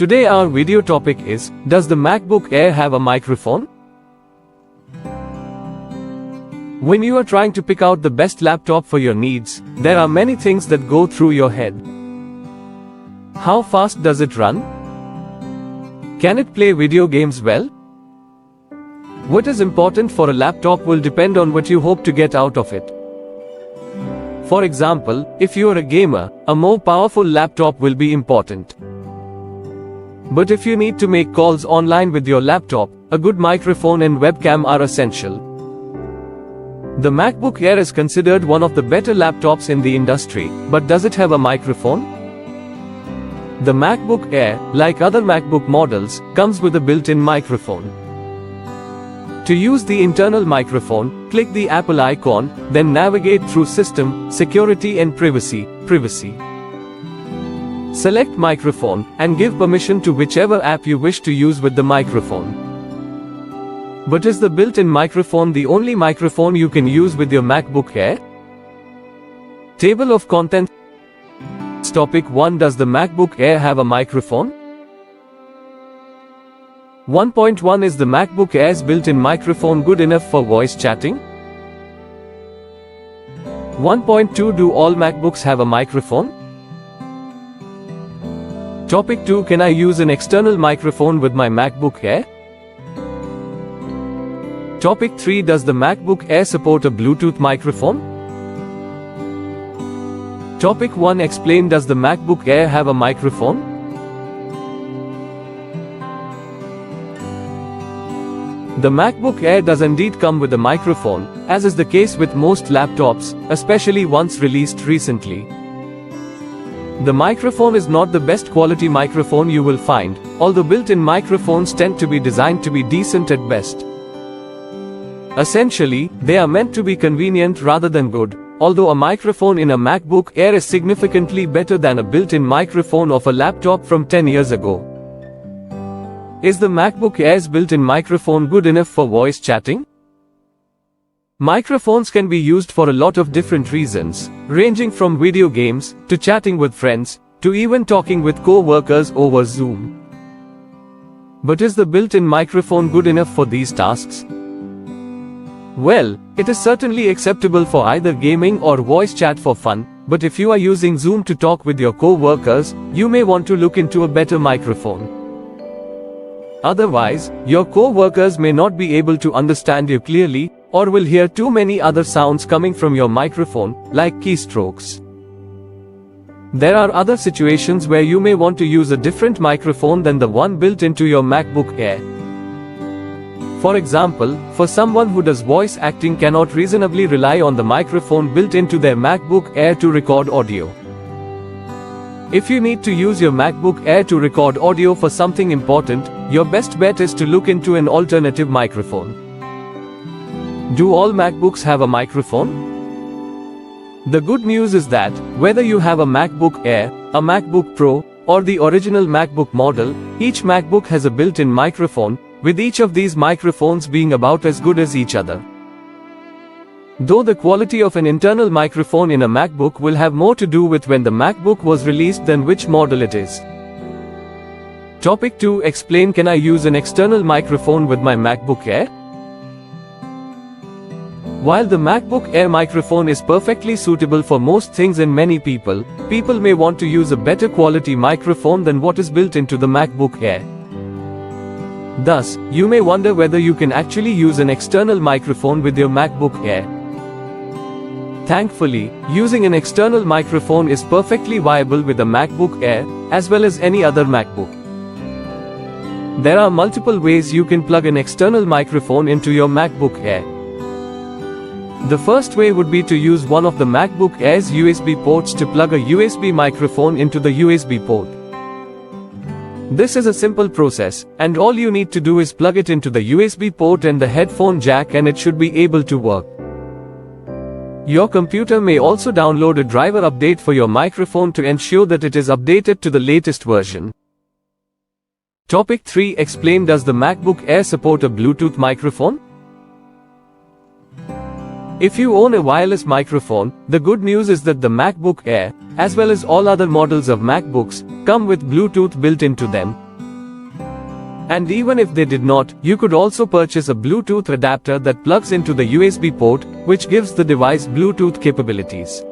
Today our video topic is, does the MacBook Air have a microphone? When you are trying to pick out the best laptop for your needs, there are many things that go through your head. How fast does it run? Can it play video games well? What is important for a laptop will depend on what you hope to get out of it. For example, if you are a gamer, a more powerful laptop will be important. But if you need to make calls online with your laptop, a good microphone and webcam are essential. The MacBook Air is considered one of the better laptops in the industry, but does it have a microphone? The MacBook Air, like other MacBook models, comes with a built-in microphone. To use the internal microphone, click the Apple icon, then navigate through System, Security and Privacy. Select Microphone, and give permission to whichever app you wish to use with the microphone. But is the built-in microphone the only microphone you can use with your MacBook Air? Table of Contents. Topic 1. Does the MacBook Air have a microphone? 1.1 Is the MacBook Air's built-in microphone good enough for voice chatting? 1.2 Do all MacBooks have a microphone? Topic 2 Can I use an external microphone with my MacBook Air? Topic 3 Does the MacBook Air support a Bluetooth microphone? Topic 1 Explain Does the MacBook Air have a microphone? The MacBook Air does indeed come with a microphone, as is the case with most laptops, especially ones released recently. The microphone is not the best quality microphone you will find, although built-in microphones tend to be designed to be decent at best. Essentially, they are meant to be convenient rather than good, although a microphone in a MacBook Air is significantly better than a built-in microphone of a laptop from 10 years ago. Is the MacBook Air's built-in microphone good enough for voice chatting? Microphones can be used for a lot of different reasons, ranging from video games, to chatting with friends, to even talking with co-workers over Zoom. But is the built-in microphone good enough for these tasks? Well, it is certainly acceptable for either gaming or voice chat for fun, but if you are using Zoom to talk with your co-workers, you may want to look into a better microphone. Otherwise, your co-workers may not be able to understand you clearly, or will hear too many other sounds coming from your microphone, like keystrokes. There are other situations where you may want to use a different microphone than the one built into your MacBook Air. For example, for someone who does voice acting cannot reasonably rely on the microphone built into their MacBook Air to record audio. If you need to use your MacBook Air to record audio for something important, your best bet is to look into an alternative microphone. Do all MacBooks have a microphone? The good news is that, whether you have a MacBook Air, a MacBook Pro, or the original MacBook model, each MacBook has a built-in microphone, with each of these microphones being about as good as each other. Though the quality of an internal microphone in a MacBook will have more to do with when the MacBook was released than which model it is. Topic 2 Explain Can I use an external microphone with my MacBook Air? While the MacBook Air microphone is perfectly suitable for most things and many people may want to use a better quality microphone than what is built into the MacBook Air. Thus, you may wonder whether you can actually use an external microphone with your MacBook Air. Thankfully, using an external microphone is perfectly viable with a MacBook Air, as well as any other MacBook. There are multiple ways you can plug an external microphone into your MacBook Air. The first way would be to use one of the MacBook Air's USB ports to plug a USB microphone into the USB port. This is a simple process, and all you need to do is plug it into the USB port and the headphone jack and it should be able to work. Your computer may also download a driver update for your microphone to ensure that it is updated to the latest version. Topic 3 Explain Does the MacBook Air support a Bluetooth microphone? If you own a wireless microphone, the good news is that the MacBook Air, as well as all other models of MacBooks, come with Bluetooth built into them, And even if they did not, you could also purchase a Bluetooth adapter that plugs into the USB port, which gives the device Bluetooth capabilities.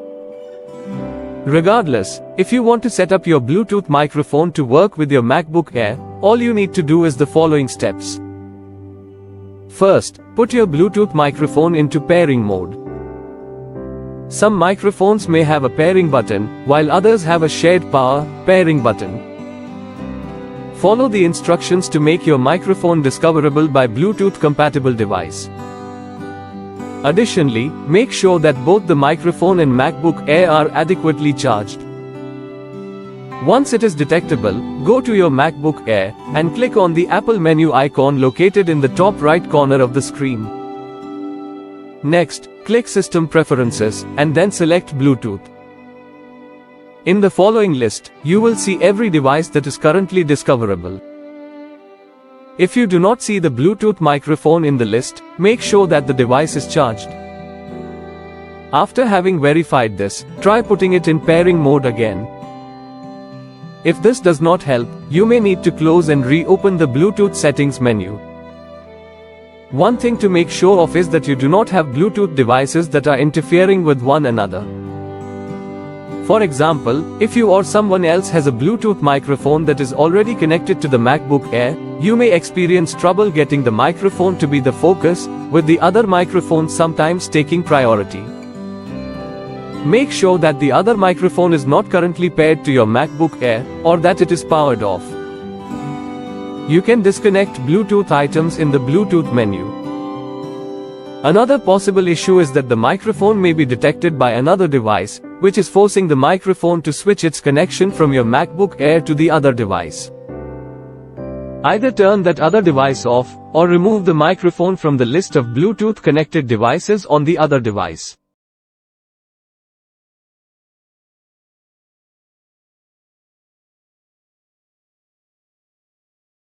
Regardless, if you want to set up your Bluetooth microphone to work with your MacBook Air, all you need to do is the following steps. First, put your Bluetooth microphone into pairing mode. Some microphones may have a pairing button, while others have a shared power pairing button. Follow the instructions to make your microphone discoverable by Bluetooth compatible device. Additionally, make sure that both the microphone and MacBook Air are adequately charged. Once it is detectable, go to your MacBook Air and click on the Apple menu icon located in the top right corner of the screen. Next, click System Preferences and then select Bluetooth. In the following list, you will see every device that is currently discoverable. If you do not see the Bluetooth microphone in the list, make sure that the device is charged. After having verified this, try putting it in pairing mode again. If this does not help, you may need to close and reopen the Bluetooth settings menu. One thing to make sure of is that you do not have Bluetooth devices that are interfering with one another. For example, if you or someone else has a Bluetooth microphone that is already connected to the MacBook Air, you may experience trouble getting the microphone to be the focus, with the other microphone sometimes taking priority. Make sure that the other microphone is not currently paired to your MacBook Air, or that it is powered off. You can disconnect Bluetooth items in the Bluetooth menu. Another possible issue is that the microphone may be detected by another device, which is forcing the microphone to switch its connection from your MacBook Air to the other device. Either turn that other device off, or remove the microphone from the list of Bluetooth connected devices on the other device.